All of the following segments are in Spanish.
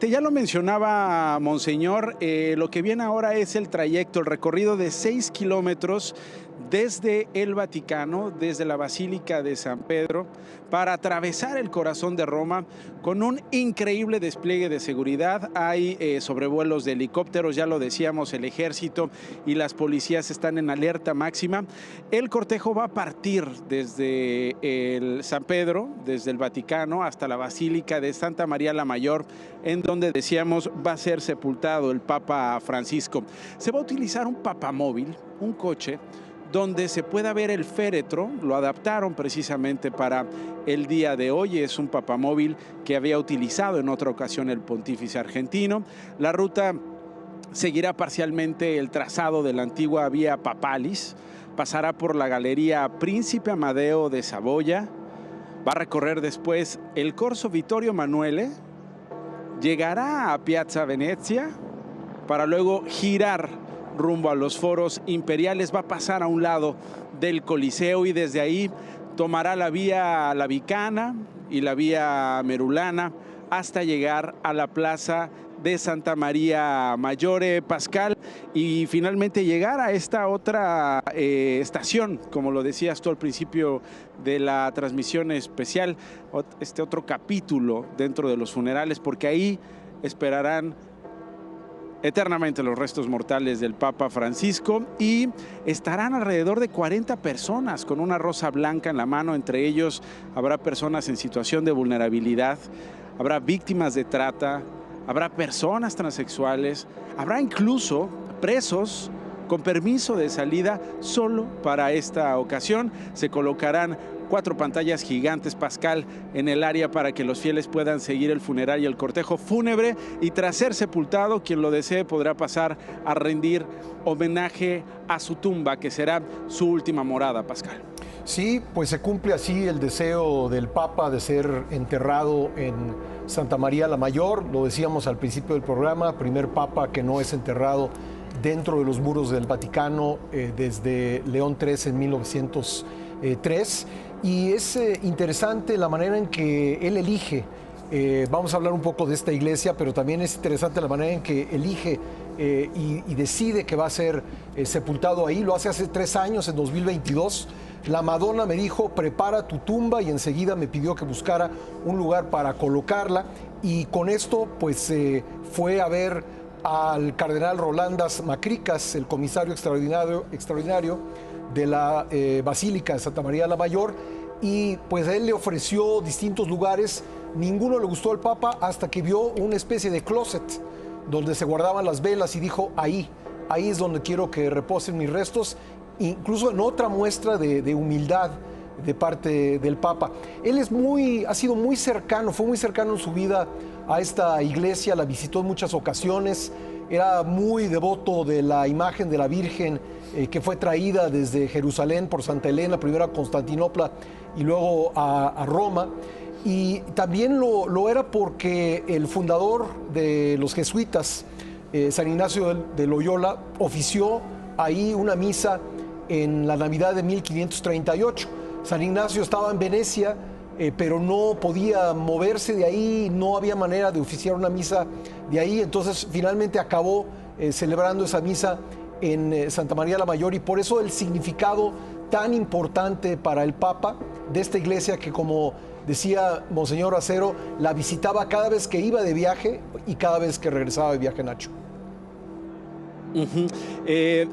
Ya lo mencionaba Monseñor, lo que viene ahora es el trayecto, el recorrido de 6 kilómetros desde el Vaticano, desde la Basílica de San Pedro, para atravesar el corazón de Roma con un increíble despliegue de seguridad. Hay sobrevuelos de helicópteros, ya lo decíamos, el ejército y las policías están en alerta máxima. El cortejo va a partir desde el San Pedro, desde el Vaticano, hasta la Basílica de Santa María la Mayor, en donde decíamos va a ser sepultado el Papa Francisco. Se va a utilizar un papamóvil, un coche, donde se pueda ver el féretro. Lo adaptaron precisamente para el día de hoy. Es un papamóvil que había utilizado en otra ocasión el pontífice argentino. La ruta seguirá parcialmente el trazado de la antigua Vía Papalis, pasará por la Galería Príncipe Amadeo de Saboya, va a recorrer después el Corso Vittorio Emanuele, llegará a Piazza Venezia para luego girar rumbo a los foros imperiales, va a pasar a un lado del Coliseo y desde ahí tomará la vía Lavicana y la vía Merulana hasta llegar a la plaza de Santa María Maggiore, Pascal, y finalmente llegar a esta otra estación, como lo decías tú al principio de la transmisión especial, este otro capítulo dentro de los funerales, porque ahí esperarán eternamente los restos mortales del Papa Francisco y estarán alrededor de 40 personas con una rosa blanca en la mano. Entre ellos habrá personas en situación de vulnerabilidad, habrá víctimas de trata, habrá personas transexuales, habrá incluso presos con permiso de salida solo para esta ocasión. Se colocarán 4 pantallas gigantes, Pascal, en el área para que los fieles puedan seguir el funeral y el cortejo fúnebre, y tras ser sepultado, quien lo desee podrá pasar a rendir homenaje a su tumba, que será su última morada, Pascal. Sí, pues se cumple así el deseo del Papa de ser enterrado en Santa María la Mayor. Lo decíamos al principio del programa, primer Papa que no es enterrado dentro de los muros del Vaticano desde León III en 1903. Y es interesante la manera en que él elige, vamos a hablar un poco de esta iglesia, pero también es interesante la manera en que elige y decide que va a ser sepultado ahí. Lo hace hace 3 años, en 2022. La Madonna me dijo, prepara tu tumba, y enseguida me pidió que buscara un lugar para colocarla, y con esto pues fue a ver al cardenal Rolandas Macricas, el comisario extraordinario de la Basílica de Santa María la Mayor, y pues él le ofreció distintos lugares. Ninguno le gustó al Papa hasta que vio una especie de closet donde se guardaban las velas y dijo, ahí es donde quiero que reposen mis restos, incluso en otra muestra de humildad de parte del Papa. Él ha sido muy cercano, fue muy cercano en su vida a esta iglesia, la visitó en muchas ocasiones, era muy devoto de la imagen de la Virgen que fue traída desde Jerusalén por Santa Elena, primero a Constantinopla y luego a Roma. Y también lo era porque el fundador de los jesuitas, San Ignacio de Loyola, ofició ahí una misa en la Navidad de 1538. San Ignacio estaba en Venecia, pero no podía moverse de ahí, no había manera de oficiar una misa de ahí, entonces finalmente acabó celebrando esa misa en Santa María la Mayor, y por eso el significado tan importante para el Papa de esta iglesia, que, como decía Monseñor Acero, la visitaba cada vez que iba de viaje y cada vez que regresaba de viaje, Nacho.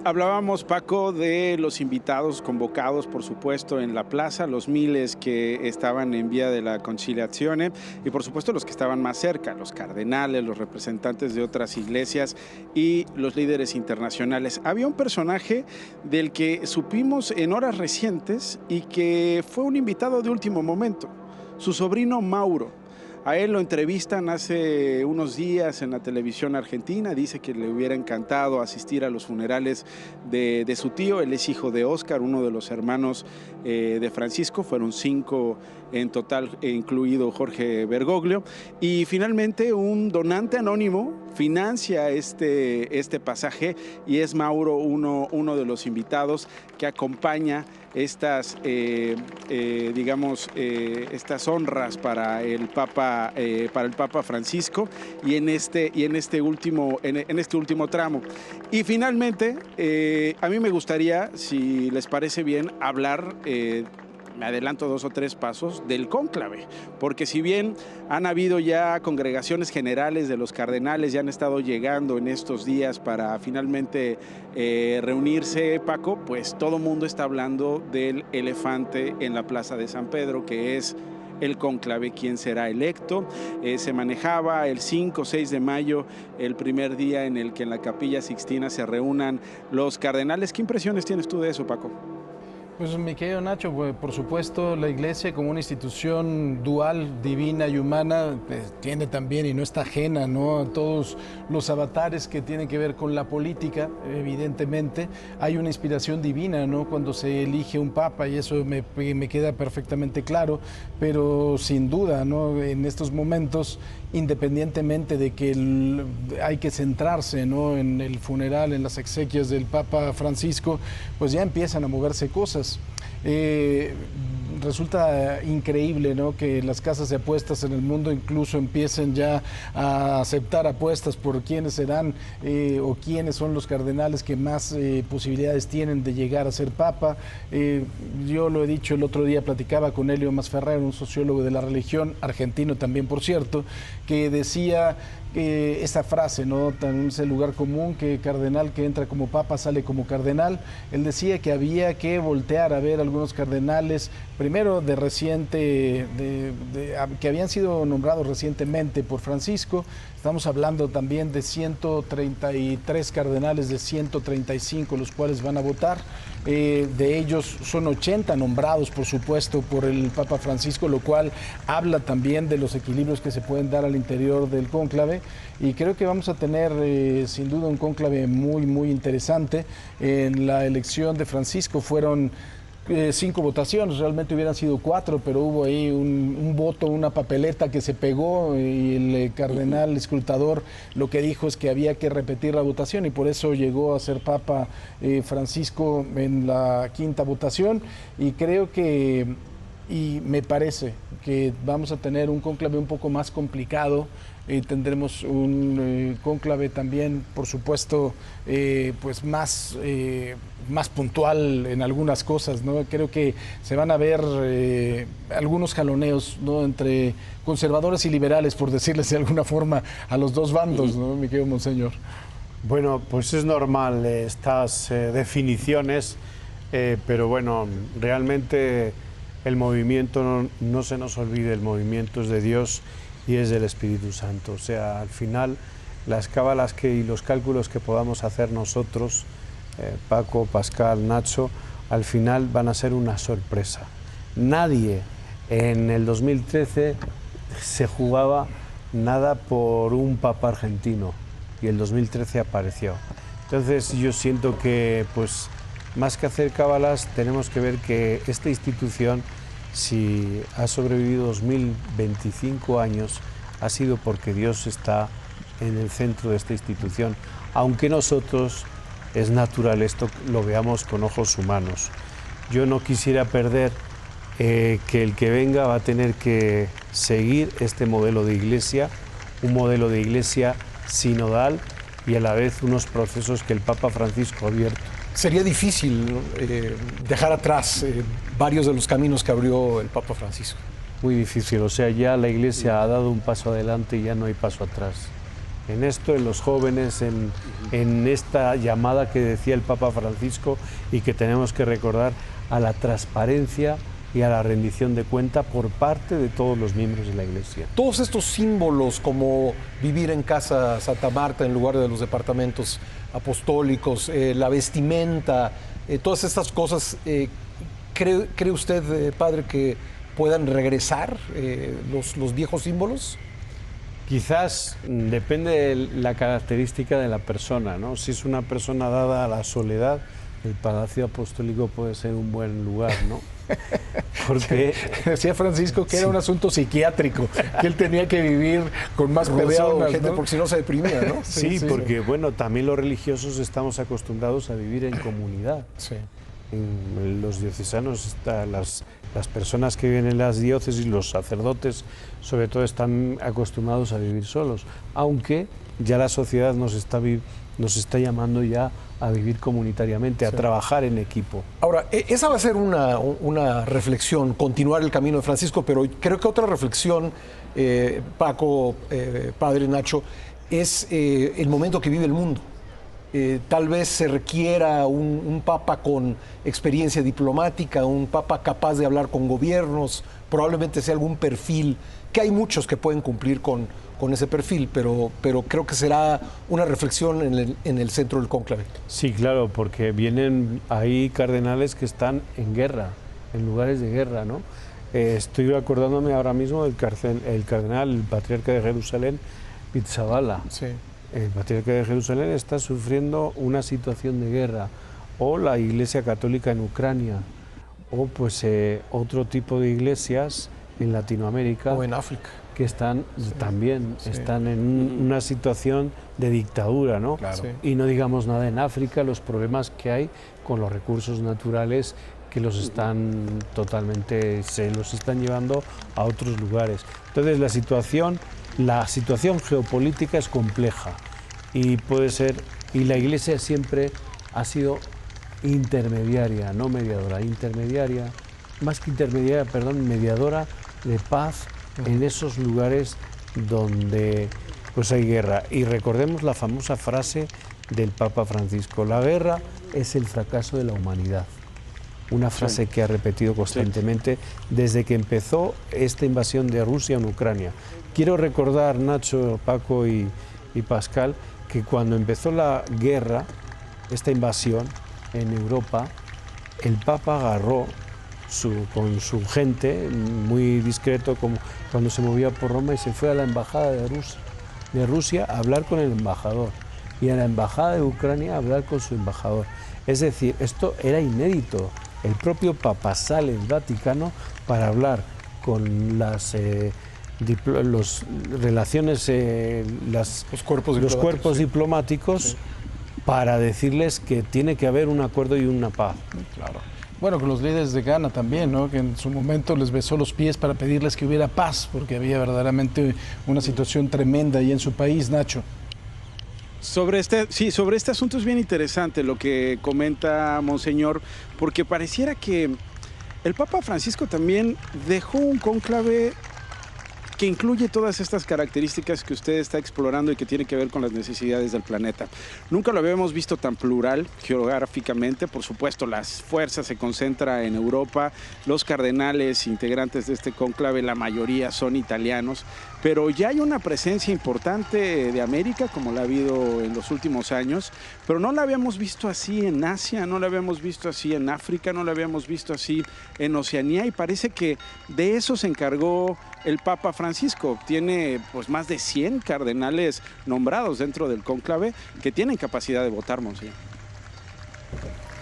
Hablábamos, Paco, de los invitados convocados, por supuesto, en la plaza, los miles que estaban en Vía de la Conciliazione, y por supuesto los que estaban más cerca, los cardenales, los representantes de otras iglesias y los líderes internacionales. Había un personaje del que supimos en horas recientes y que fue un invitado de último momento, su sobrino Mauro. A él lo entrevistan hace unos días en la televisión argentina. Dice que le hubiera encantado asistir a los funerales de su tío. Él es hijo de Óscar, uno de los hermanos de Francisco. Fueron 5 en total, incluido Jorge Bergoglio. Y finalmente un donante anónimo financia este pasaje, y es Mauro uno de los invitados que acompaña estas, estas honras para el Papa Francisco y en este último tramo. Y finalmente, a mí me gustaría, si les parece bien, hablar, me adelanto 2 o 3 pasos, del cónclave, porque si bien han habido ya congregaciones generales de los cardenales, ya han estado llegando en estos días para finalmente reunirse, Paco, pues todo mundo está hablando del elefante en la Plaza de San Pedro, que es el cónclave, quién será electo. Se manejaba el 5 o 6 de mayo, el primer día en el que en la Capilla Sixtina se reúnan los cardenales. ¿Qué impresiones tienes tú de eso, Paco? Pues mi querido Nacho, pues, por supuesto la Iglesia como una institución dual, divina y humana, pues, tiene también y no está ajena, ¿no?, a todos los avatares que tienen que ver con la política. Evidentemente hay una inspiración divina, ¿no?, cuando se elige un papa, y eso me queda perfectamente claro, pero sin duda, ¿no?, en estos momentos, independientemente de que hay que centrarse, ¿no?, en el funeral, en las exequias del Papa Francisco, pues ya empiezan a moverse cosas. Resulta increíble, ¿no?, que las casas de apuestas en el mundo incluso empiecen ya a aceptar apuestas por quiénes serán o quiénes son los cardenales que más posibilidades tienen de llegar a ser papa. Yo lo he dicho el otro día, platicaba con Helio Masferrer, un sociólogo de la religión, argentino también, por cierto, que decía esa frase, ¿no?, tan es el lugar común, que cardenal que entra como papa sale como cardenal. Él decía que había que voltear a ver algunos cardenales, primero de reciente, que habían sido nombrados recientemente por Francisco. Estamos hablando también de 133 cardenales de 135 los cuales van a votar. De ellos son 80 nombrados, por supuesto, por el Papa Francisco, lo cual habla también de los equilibrios que se pueden dar al interior del cónclave. Y creo que vamos a tener sin duda un cónclave muy, muy interesante. En la elección de Francisco fueron 5 votaciones, realmente hubieran sido 4, pero hubo ahí un voto, una papeleta que se pegó, y el cardenal escrutador lo que dijo es que había que repetir la votación, y por eso llegó a ser Papa Francisco en la 5ª votación. Y creo que, y me parece que vamos a tener un cónclave un poco más complicado. Tendremos un cónclave también, por supuesto, pues más puntual en algunas cosas, ¿no? Creo que se van a ver algunos jaloneos, ¿no?, entre conservadores y liberales, por decirles de alguna forma, a los dos bandos, ¿no, mi querido Monseñor? Bueno, pues es normal estas definiciones, pero bueno, realmente el movimiento, no se nos olvide, el movimiento es de Dios y es del Espíritu Santo. O sea, al final, las cábalas y los cálculos que podamos hacer nosotros, Paco, Pascal, Nacho, al final van a ser una sorpresa. Nadie en el 2013 se jugaba nada por un papa argentino, y el 2013 apareció. Entonces yo siento que, pues, más que hacer cábalas, tenemos que ver que esta institución, si ha sobrevivido 2025 años, ha sido porque Dios está en el centro de esta institución, aunque nosotros, es natural esto, lo veamos con ojos humanos. Yo no quisiera perder que el que venga va a tener que seguir este modelo de iglesia, un modelo de iglesia sinodal, y a la vez unos procesos que el Papa Francisco ha abierto. Sería difícil dejar atrás varios de los caminos que abrió el Papa Francisco. Muy difícil, o sea, ya la Iglesia ha dado un paso adelante y ya no hay paso atrás. En esto, en los jóvenes, en esta llamada que decía el Papa Francisco, y que tenemos que recordar, a la transparencia y a la rendición de cuenta por parte de todos los miembros de la Iglesia. Todos estos símbolos, como vivir en casa Santa Marta en lugar de los departamentos apostólicos, la vestimenta, todas estas cosas, ¿cree usted, padre, que puedan regresar los viejos símbolos? Quizás depende de la característica de la persona, ¿no? Si es una persona dada a la soledad, el Palacio Apostólico puede ser un buen lugar, ¿no? Porque decía Francisco que era un asunto psiquiátrico, que él tenía que vivir con más personas, gente, ¿no? porque si no se deprimía, ¿no? sí, porque bueno, también los religiosos estamos acostumbrados a vivir en comunidad. Sí. En los diocesanos, las personas que viven en las diócesis, los sacerdotes, sobre todo, están acostumbrados a vivir solos, aunque ya la sociedad nos está llamando ya a vivir comunitariamente, a trabajar en equipo. Ahora, esa va a ser una reflexión, continuar el camino de Francisco, pero creo que otra reflexión, Paco, Padre Nacho, es el momento que vive el mundo. Tal vez se requiera un papa con experiencia diplomática, un papa capaz de hablar con gobiernos, probablemente sea algún perfil, que hay muchos que pueden cumplir con ese perfil, pero creo que será una reflexión en el centro del cónclave. Sí, claro, porque vienen ahí cardenales que están en guerra, en lugares de guerra, ¿no? Estoy acordándome ahora mismo del cardenal, el patriarca de Jerusalén, Pizzaballa. Sí. El patriarca de Jerusalén está sufriendo una situación de guerra, o la Iglesia Católica en Ucrania, o pues otro tipo de iglesias en Latinoamérica. O en África. Que están están en una situación de dictadura, ¿no? Claro. Sí. Y no digamos nada en África, los problemas que hay con los recursos naturales que los están se los están llevando a otros lugares. Entonces la situación geopolítica es compleja y puede ser, y la Iglesia siempre ha sido intermediaria, no mediadora, mediadora de paz en esos lugares donde pues hay guerra. Y recordemos la famosa frase del Papa Francisco: la guerra es el fracaso de la humanidad. Una frase que ha repetido constantemente desde que empezó esta invasión de Rusia en Ucrania. Quiero recordar, Nacho, Paco y Pascal, que cuando empezó la guerra, esta invasión en Europa, el Papa agarró con su gente, muy discreto, como cuando se movía por Roma, y se fue a la embajada de Rusia a hablar con el embajador, y a la embajada de Ucrania a hablar con su embajador. Es decir, esto era inédito. El propio Papa sale del Vaticano para hablar con los cuerpos diplomáticos, sí, para decirles que tiene que haber un acuerdo y una paz. Claro. Bueno, con los líderes de Ghana también, ¿no? Que en su momento les besó los pies para pedirles que hubiera paz, porque había verdaderamente una situación tremenda ahí en su país, Nacho. Sobre este asunto es bien interesante lo que comenta Monseñor, porque pareciera que el Papa Francisco también dejó un cónclave que incluye todas estas características que usted está explorando y que tiene que ver con las necesidades del planeta. Nunca lo habíamos visto tan plural geográficamente. Por supuesto, las fuerzas se concentran en Europa. Los cardenales integrantes de este cónclave, la mayoría son italianos, pero ya hay una presencia importante de América, como la ha habido en los últimos años, pero no la habíamos visto así en Asia, no la habíamos visto así en África, no la habíamos visto así en Oceanía, y parece que de eso se encargó el Papa Francisco. Tiene pues más de 100 cardenales nombrados dentro del cónclave que tienen capacidad de votar, Monseñor.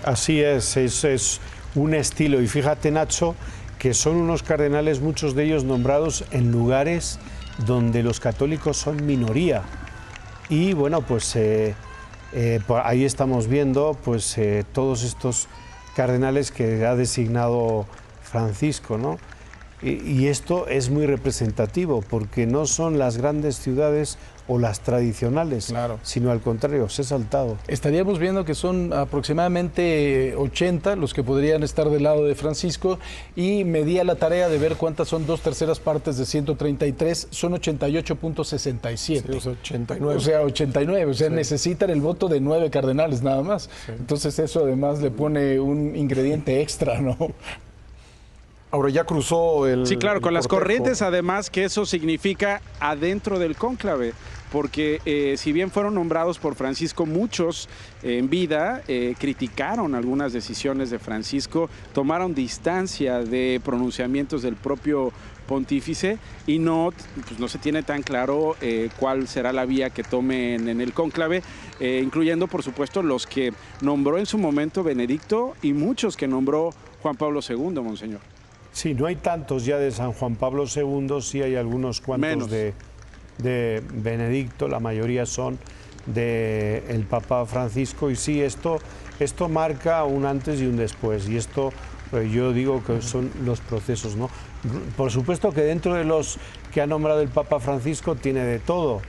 Así es un estilo. Y fíjate, Nacho, que son unos cardenales, muchos de ellos nombrados en lugares donde los católicos son minoría. Y bueno, pues ahí estamos viendo pues todos estos cardenales que ha designado Francisco, ¿no? Y esto es muy representativo, porque no son las grandes ciudades o las tradicionales, claro, sino al contrario, se ha saltado. Estaríamos viendo que son aproximadamente 80 los que podrían estar del lado de Francisco, y me di a la tarea de ver cuántas son 2/3 partes de 133, son 88.67. Sí, o sea, 89. O sea, 89, o sea, sí, necesitan el voto de 9 cardenales nada más. Sí. Entonces eso además le pone un ingrediente extra, ¿no? Ahora ya cruzó el... Sí, claro, con las corrientes, además, que eso significa adentro del cónclave, porque si bien fueron nombrados por Francisco, muchos en vida criticaron algunas decisiones de Francisco, tomaron distancia de pronunciamientos del propio pontífice, y no se tiene tan claro cuál será la vía que tomen en el cónclave, incluyendo, por supuesto, los que nombró en su momento Benedicto y muchos que nombró Juan Pablo II, Monseñor. Sí, no hay tantos ya de San Juan Pablo II, sí hay algunos cuantos de Benedicto, la mayoría son del Papa Francisco, y sí, esto marca un antes y un después, y esto pues yo digo que son los procesos, ¿no? Por supuesto que dentro de los que ha nombrado el Papa Francisco tiene de todo,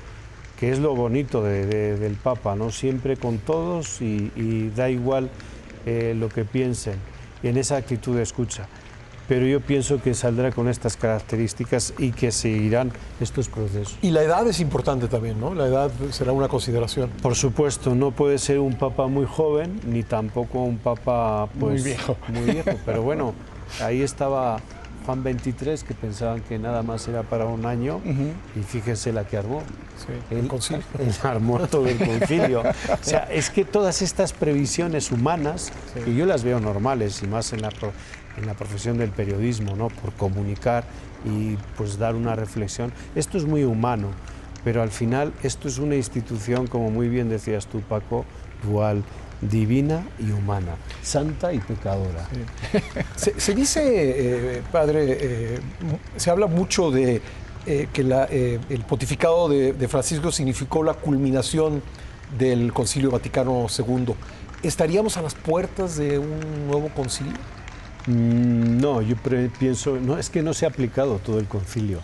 que es lo bonito del Papa, ¿no? Siempre con todos y da igual lo que piensen, y en esa actitud de escucha. Pero yo pienso que saldrá con estas características y que seguirán estos procesos. Y la edad es importante también, ¿no? La edad será una consideración. Por supuesto, no puede ser un papa muy joven, ni tampoco un papa pues, muy viejo. Pero bueno, ahí estaba Juan XXIII, que pensaban que nada más era para un año, y fíjense la que armó. Sí, el concilio. Él armó todo el concilio. O sea, es que todas estas previsiones humanas, que yo las veo normales, y más en la profesión del periodismo, ¿no? Por comunicar y pues dar una reflexión. Esto es muy humano, pero al final esto es una institución, como muy bien decías tú, Paco, dual, divina y humana, santa y pecadora. Se dice, padre, se habla mucho de que el pontificado de Francisco significó la culminación del Concilio Vaticano II. ¿Estaríamos a las puertas de un nuevo concilio? No, yo pienso, no, es que no se ha aplicado todo el concilio.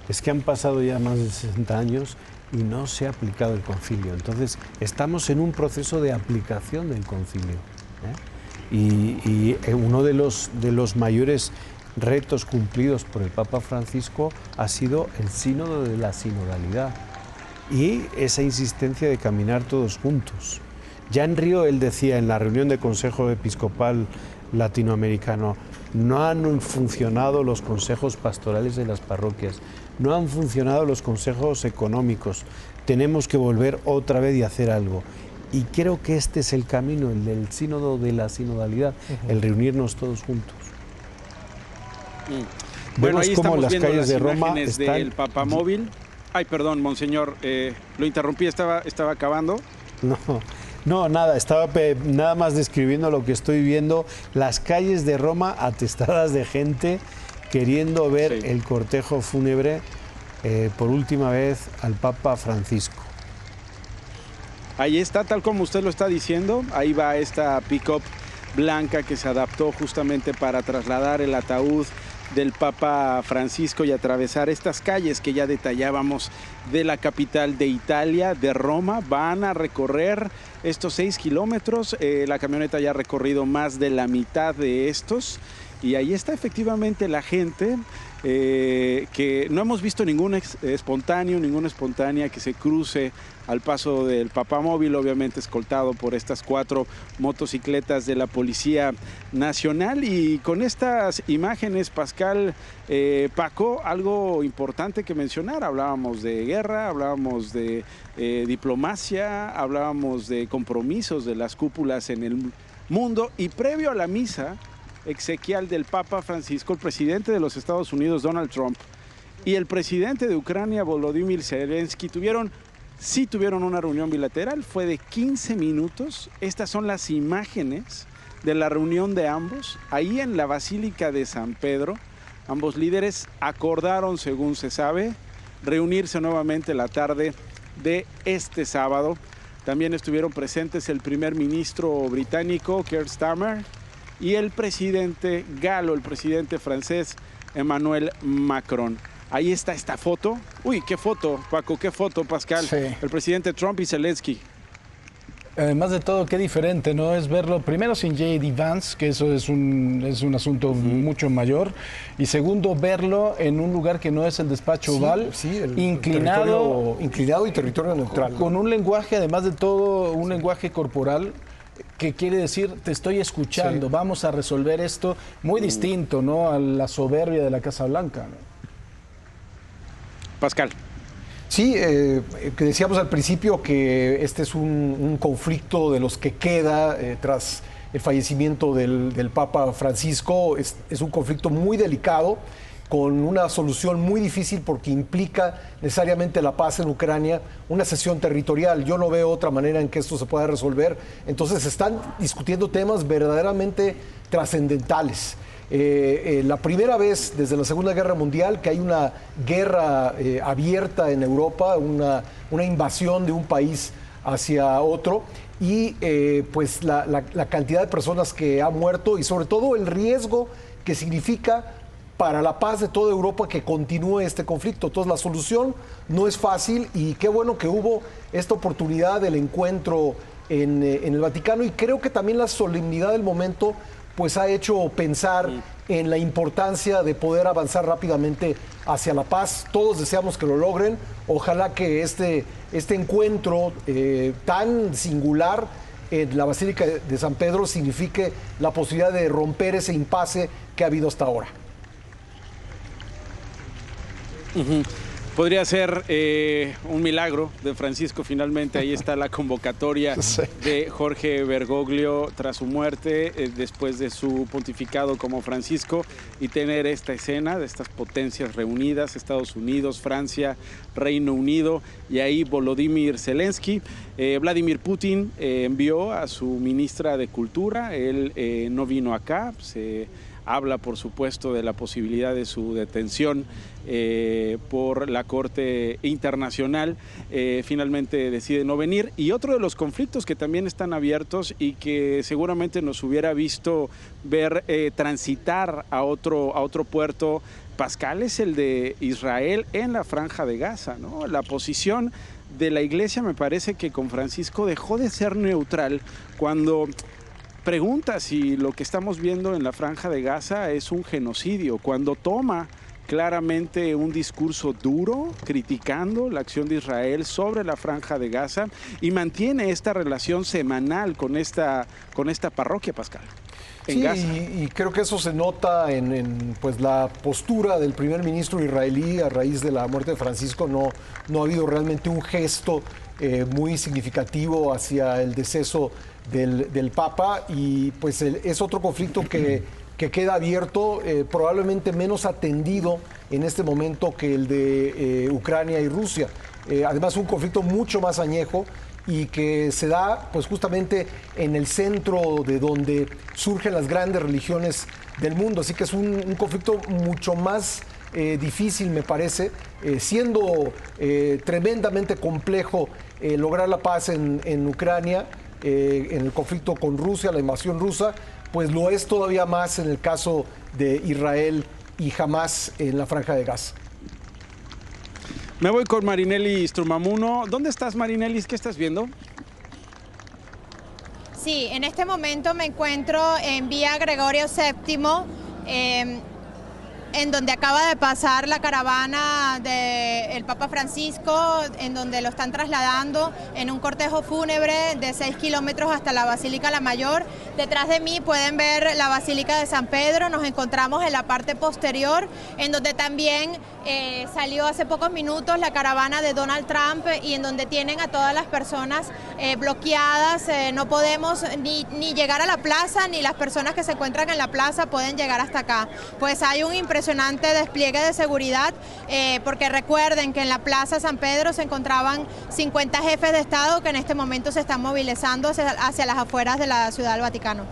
Es que han pasado ya más de 60 años y no se ha aplicado el concilio. Entonces, estamos en un proceso de aplicación del concilio, ¿eh? Y uno de los mayores retos cumplidos por el Papa Francisco ha sido el sínodo de la sinodalidad y esa insistencia de caminar todos juntos. Ya en Río él decía en la reunión del Consejo Episcopal Latinoamericano: no han funcionado los consejos pastorales de las parroquias, no han funcionado los consejos económicos, tenemos que volver otra vez y hacer algo. Y creo que este es el camino, el del sínodo de la sinodalidad, el reunirnos todos juntos. Bueno, ahí como estamos las viendo calles las de Roma imágenes están... del papamóvil. Ay, perdón, monseñor, lo interrumpí, estaba acabando. No, nada, estaba nada más describiendo lo que estoy viendo, las calles de Roma atestadas de gente queriendo ver el cortejo fúnebre por última vez al Papa Francisco. Ahí está, tal como usted lo está diciendo, ahí va esta pick-up blanca que se adaptó justamente para trasladar el ataúd del Papa Francisco y atravesar estas calles que ya detallábamos de la capital de Italia, de Roma. Van a recorrer estos 6 kilómetros, la camioneta ya ha recorrido más de la mitad de estos y ahí está efectivamente la gente, que no hemos visto ningún espontáneo, ninguna espontánea que se cruce al paso del papamóvil, obviamente escoltado por estas 4 motocicletas de la Policía Nacional. Y con estas imágenes, Pascal, Paco, algo importante que mencionar: hablábamos de guerra, hablábamos de diplomacia, hablábamos de compromisos de las cúpulas en el mundo, y previo a la misa exequial del Papa Francisco, el presidente de los Estados Unidos, Donald Trump, y el presidente de Ucrania, Volodymyr Zelensky, tuvieron una reunión bilateral. Fue de 15 minutos. Estas son las imágenes de la reunión de ambos, ahí en la Basílica de San Pedro. Ambos líderes acordaron, según se sabe, reunirse nuevamente la tarde de este sábado. También estuvieron presentes el primer ministro británico, Keir Starmer, y el presidente galo, el presidente francés, Emmanuel Macron. Ahí está esta foto. Uy, qué foto, Paco, qué foto, Pascal. Sí. El presidente Trump y Zelensky. Además de todo, qué diferente, ¿no? Es verlo primero sin J.D. Vance, que eso es un asunto mucho mayor, y segundo, verlo en un lugar que no es el despacho oval, inclinado y territorio neutral, con un lenguaje, además de todo, un lenguaje corporal que quiere decir: te estoy escuchando, vamos a resolver esto, muy distinto, ¿no?, a la soberbia de la Casa Blanca, ¿no? Pascal. Sí, que decíamos al principio que este es un conflicto de los que queda tras el fallecimiento del Papa Francisco. Es un conflicto muy delicado con una solución muy difícil porque implica necesariamente la paz en Ucrania, una cesión territorial. Yo no veo otra manera en que esto se pueda resolver. Entonces están discutiendo temas verdaderamente trascendentales. La primera vez desde la Segunda Guerra Mundial que hay una guerra abierta en Europa, una invasión de un país hacia otro, y pues la cantidad de personas que ha muerto y sobre todo el riesgo que significa para la paz de toda Europa que continúe este conflicto. Entonces la solución no es fácil y qué bueno que hubo esta oportunidad del encuentro en el Vaticano, y creo que también la solemnidad del momento pues ha hecho pensar en la importancia de poder avanzar rápidamente hacia la paz. Todos deseamos que lo logren. Ojalá que este encuentro tan singular en la Basílica de San Pedro signifique la posibilidad de romper ese impasse que ha habido hasta ahora. Podría ser un milagro de Francisco. Finalmente ahí está la convocatoria de Jorge Bergoglio tras su muerte, después de su pontificado como Francisco, y tener esta escena de estas potencias reunidas, Estados Unidos, Francia, Reino Unido, y ahí Volodymyr Zelensky. Vladimir Putin envió a su ministra de Cultura. Él no vino acá. Se habla, por supuesto, de la posibilidad de su detención por la Corte Internacional. Finalmente decide no venir. Y otro de los conflictos que también están abiertos y que seguramente nos hubiera visto ver transitar a otro puerto, Pascal, es el de Israel en la Franja de Gaza, ¿no? La posición de la Iglesia, me parece que con Francisco dejó de ser neutral cuando pregunta si lo que estamos viendo en la Franja de Gaza es un genocidio, cuando toma claramente un discurso duro criticando la acción de Israel sobre la Franja de Gaza y mantiene esta relación semanal con esta parroquia, Pascal, en Gaza. Y creo que eso se nota en pues, la postura del primer ministro israelí a raíz de la muerte de Francisco. No ha habido realmente un gesto muy significativo hacia el deceso del Papa, y pues es otro conflicto que queda abierto, probablemente menos atendido en este momento que el de Ucrania y Rusia. Además, un conflicto mucho más añejo y que se da pues justamente en el centro de donde surgen las grandes religiones del mundo. Así que es un conflicto mucho más difícil, me parece, siendo tremendamente complejo lograr la paz en Ucrania, en el conflicto con Rusia, la invasión rusa, pues lo es todavía más en el caso de Israel y Hamás en la Franja de Gaza. Me voy con Marinelli Strumamuno. ¿Dónde estás, Marinelli? ¿Qué estás viendo? Sí, en este momento me encuentro en Vía Gregorio VII, en donde acaba de pasar la caravana del Papa Francisco, en donde lo están trasladando en un cortejo fúnebre de 6 kilómetros hasta la Basílica la Mayor. Detrás de mí pueden ver la Basílica de San Pedro. Nos encontramos en la parte posterior, en donde también salió hace pocos minutos la caravana de Donald Trump y en donde tienen a todas las personas bloqueadas. No podemos ni llegar a la plaza, ni las personas que se encuentran en la plaza pueden llegar hasta acá. Pues hay un impresionante despliegue de seguridad, porque recuerden que en la Plaza San Pedro se encontraban 50 jefes de Estado que en este momento se están movilizando hacia las afueras de la Ciudad del Vaticano.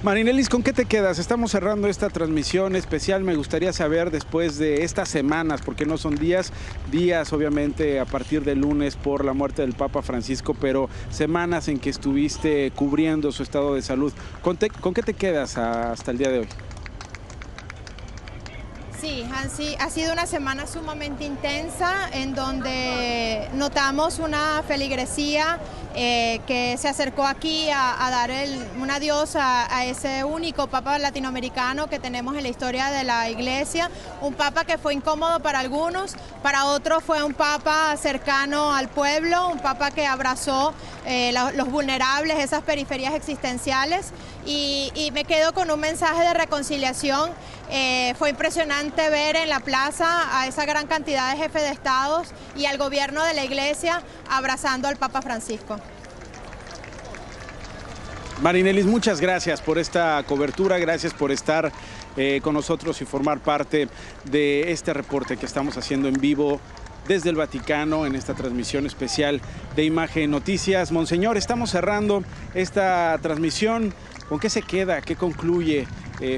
Marinelis, ¿con qué te quedas? Estamos cerrando esta transmisión especial. Me gustaría saber, después de estas semanas, porque no son días obviamente a partir del lunes por la muerte del Papa Francisco, pero semanas en que estuviste cubriendo su estado de salud, ¿con qué te quedas hasta el día de hoy? Sí, ha sido una semana sumamente intensa, en donde notamos una feligresía que se acercó aquí a dar un adiós a ese único Papa latinoamericano que tenemos en la historia de la Iglesia, un Papa que fue incómodo para algunos, para otros fue un Papa cercano al pueblo, un Papa que abrazó los vulnerables, esas periferias existenciales, y me quedo con un mensaje de reconciliación. Fue impresionante ver en la plaza a esa gran cantidad de jefes de estados y al gobierno de la Iglesia abrazando al Papa Francisco. Marinelis, muchas gracias por esta cobertura, gracias por estar con nosotros y formar parte de este reporte que estamos haciendo en vivo desde el Vaticano en esta transmisión especial de Imagen Noticias. Monseñor, estamos cerrando esta transmisión. ¿Con qué se queda? ¿Qué concluye?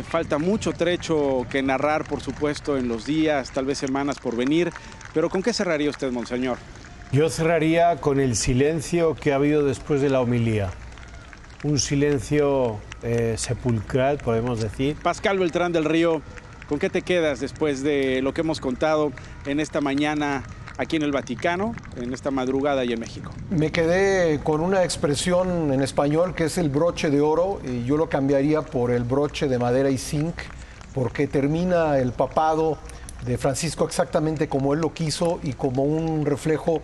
Falta mucho trecho que narrar, por supuesto, en los días, tal vez semanas por venir, pero ¿con qué cerraría usted, Monseñor? Yo cerraría con el silencio que ha habido después de la homilía. Un silencio sepulcral, podemos decir. Pascal Beltrán del Río, ¿con qué te quedas después de lo que hemos contado en esta mañana aquí en el Vaticano, en esta madrugada y en México? Me quedé con una expresión en español que es el broche de oro, y yo lo cambiaría por el broche de madera y zinc, porque termina el papado de Francisco exactamente como él lo quiso y como un reflejo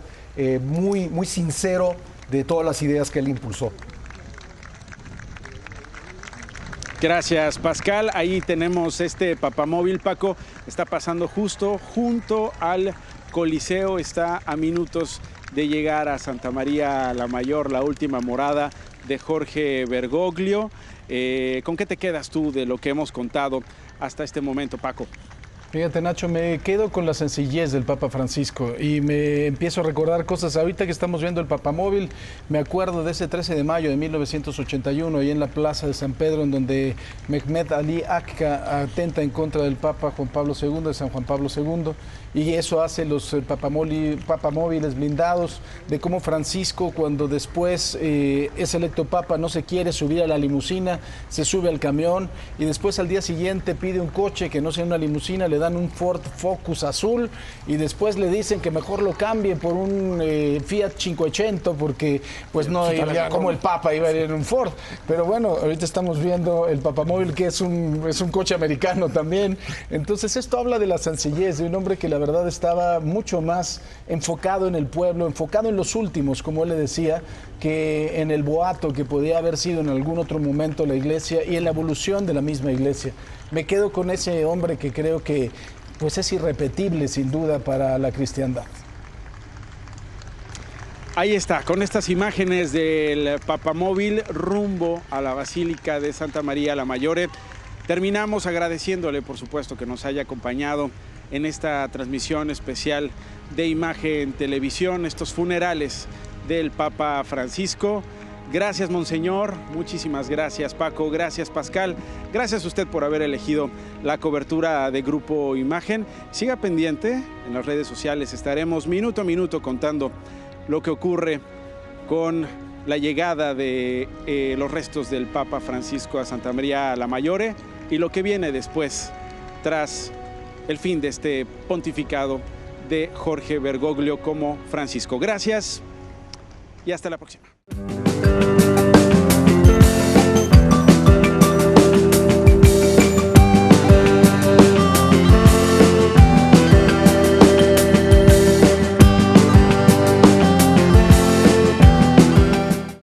muy, muy sincero de todas las ideas que él impulsó. Gracias, Pascal. Ahí tenemos este papamóvil, Paco. Está pasando justo junto al Coliseo. Está a minutos de llegar a Santa María la Mayor, la última morada de Jorge Bergoglio. ¿Con qué te quedas tú de lo que hemos contado hasta este momento, Paco? Fíjate, Nacho, me quedo con la sencillez del Papa Francisco y me empiezo a recordar cosas. Ahorita que estamos viendo el papamóvil, me acuerdo de ese 13 de mayo de 1981, ahí en la Plaza de San Pedro, en donde Mehmet Ali Akka atenta en contra del Papa Juan Pablo II, de San Juan Pablo II, y eso hace los papamóviles blindados, de cómo Francisco, cuando después es electo Papa, no se quiere subir a la limusina, se sube al camión, y después al día siguiente pide un coche que no sea una limusina, le dan un Ford Focus azul y después le dicen que mejor lo cambie por un Fiat 500 porque pues no iba, como el Papa iba a ir en un Ford. Pero bueno, ahorita estamos viendo el papamóvil, que es un coche americano también. Entonces esto habla de la sencillez de un hombre que la verdad estaba mucho más enfocado en el pueblo, enfocado en los últimos, como él le decía, que en el boato que podía haber sido en algún otro momento la iglesia y en la evolución de la misma iglesia. Me quedo con ese hombre que creo que pues es irrepetible sin duda para la cristiandad. Ahí está, con estas imágenes del papamóvil rumbo a la Basílica de Santa María la Mayor. Terminamos agradeciéndole, por supuesto, que nos haya acompañado en esta transmisión especial de Imagen Televisión, estos funerales del Papa Francisco. Gracias, Monseñor, muchísimas gracias, Paco, gracias, Pascal, gracias a usted por haber elegido la cobertura de Grupo Imagen. Siga pendiente, en las redes sociales estaremos minuto a minuto contando lo que ocurre con la llegada de los restos del Papa Francisco a Santa María la Mayor y lo que viene después, tras el fin de este pontificado de Jorge Bergoglio como Francisco. Gracias y hasta la próxima.